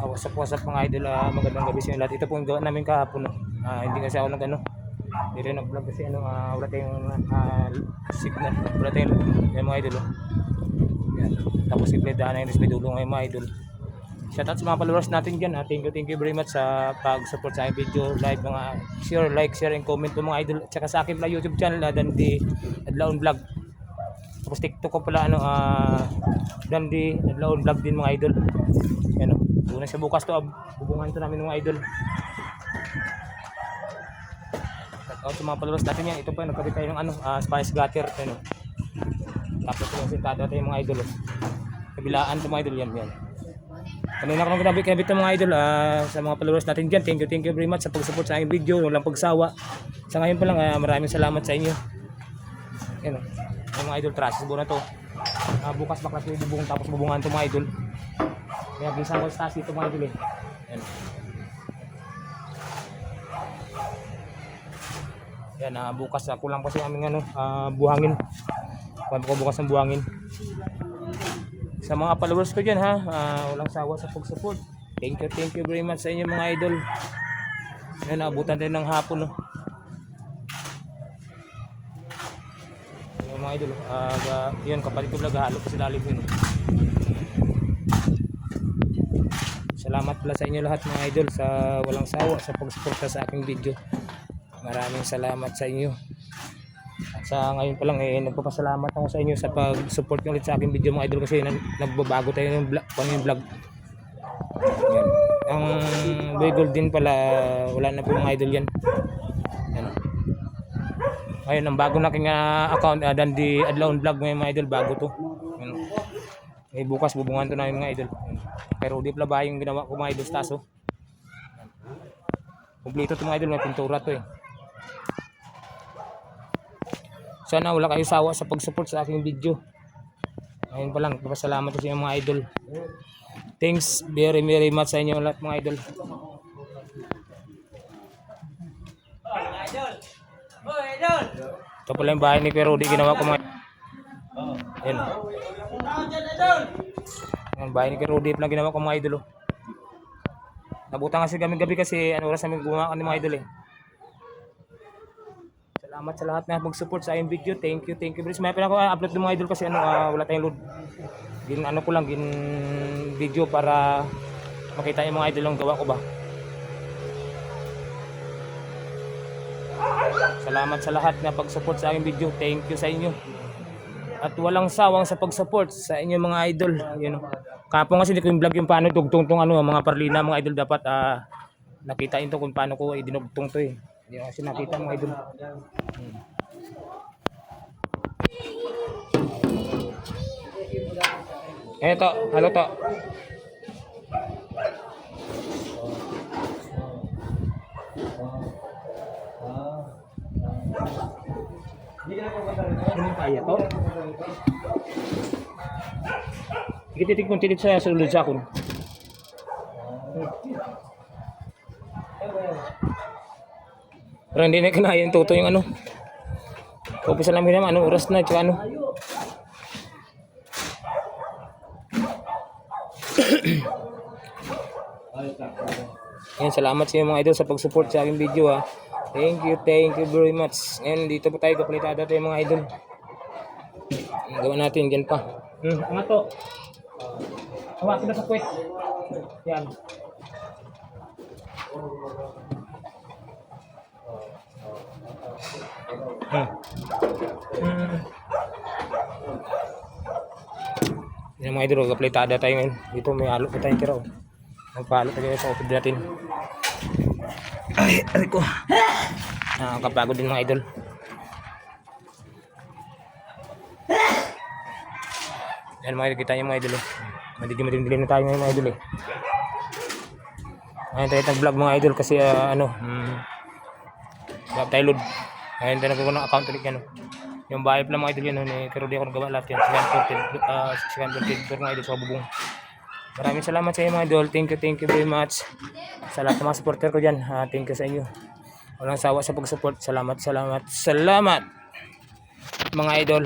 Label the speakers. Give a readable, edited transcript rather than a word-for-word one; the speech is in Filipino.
Speaker 1: What's up mga idol, magandang gabi sa inyo lahat. Ito po yung gawa namin kahapon, no? Hindi kasi ako hindi rin nag-vlog kasi wala tayong signal, wala tayong yan mga idol, oh. Yan. Tapos i-play daan na yung may dulo ngayon mga idol. Shoutout sa mga followers natin dyan, thank you very much sa pag-support sa aking video, live, mga share and comment po mga idol. At saka sa aking YouTube channel, Dandy Adlaon Vlog. Tapos TikTok ko pala Dandy Adlaon Vlog din mga idol. Yan, una sa bukas to, bubungan to namin mga idol. Sa mga followers natin yan, ito pa nagkabit tayo ng Spanish gutter, ano. Tapos yung sintado tayo mga idol, oh. Kabilaan to mga idol, yan. Kanina ko nang kinabit ng mga idol, sa mga followers natin dyan. Thank you very much sa pag-support sa aking video, walang pagsawa. Sa ngayon pa lang, maraming salamat sa inyo. Yan, yung mga idol, trust buo na to. Bukas baklas may bubong, tapos bubungan to mga idol. Kaya gisang ko sa taas dito mga idol, eh. Yan. Yan, bukas kulang pa sa aming buhangin. Kulang ko bukas ng buhangin. Sa mga followers ko dyan, walang sawa sa pag-support. Thank you very much sa inyo mga idol. Yan, naabutan din ng hapon, no. Yung mga idol, yun, kapalit ko vlog, halo ko sa lalim yun. Salamat pala sa inyo lahat mga idol sa walang sawa sa pag-suporta sa aking video. Maraming salamat sa inyo. At sa ngayon pa lang, nagpapasalamat ako sa inyo sa pag-support nyo ulit sa aking video mga idol, kasi nagbabago tayo ng vlog. Yan. Ang Boy Gold din pala, wala na po mga idol yan. Yan. Ngayon, ang bago na aking account, Dandy Adlaon Vlog mga idol, bago to. Yan. Bukas bubungan to na yung mga idol. Yan. Pero di pala ba yung ginawa ko mga idol sa taso. Kompleto to mga idol, may pintura to, eh. Sana wala kayo sawa sa pag-support sa aking video. Ngayon pa lang, papasalamat ko sa inyo mga idol. Thanks very much sa inyo lahat mga idol. Ito pala yung bahay ni Kuya Rudy, ginawa ko mga yan. Yung bahay ni Kuya Rudy pala ginawa ko mga idol, oh. Nabutan kasi gabi kasi oras namin gumawa ng mga idol, eh. Salamat sa lahat na mag-support sa aking video. Thank you very much. May pinaka-upload ng mga idol kasi wala tayong load. Gin video para makita yung mga idol ang gawa ko ba. Salamat sa lahat na pag-support sa aking video. Thank you sa inyo. At walang sawang sa pag-support sa inyo mga idol. Yun. Kapon kasi hindi ko yung vlog yung paano dugtong tong mga parlina mga idol, dapat nakita ito kung paano ko dinugtong to, eh. Hindi kasi nakita mga idol. Ito, halo to. Ano kaya to? Titik kung titik sa sulod sa akon. Pero hindi na kinaya yung toto yung Umpisa namin naman, oras na, tsaka Yan, salamat sa inyo mga idol sa pag-support sa aking video, ha. Thank you very much. Ngayon, dito po tayo, kapalitada tayo mga idol. Gawa natin, dyan pa. Ang to. Hawakin na sa kwet. Yan. Yan mga idol, kapalitada tayo ngayon. Dito may halo pa tayong tira, oh. Magpahalo tayo sa upod natin. Ay, aray ko. Nakakapagod din mga idol. Yan mga idol, kita nyo mga idol, eh. Madilim na tayo ngayon mga idol, eh. Ngayon tayo nag-vlog mga idol kasi grab tayo load. Ngayon tayo nagkaroon ng account ulit yan, oh. Yung bahay pala mga idol yan, pero di ako nagawa lahat yan. 614 mga idol sa bubong. Maraming salamat sa inyo mga idol. Thank you very much sa lahat ng mga supporter ko dyan. Thank you sa inyo. Walang sawa sa pag-support. Salamat mga idol.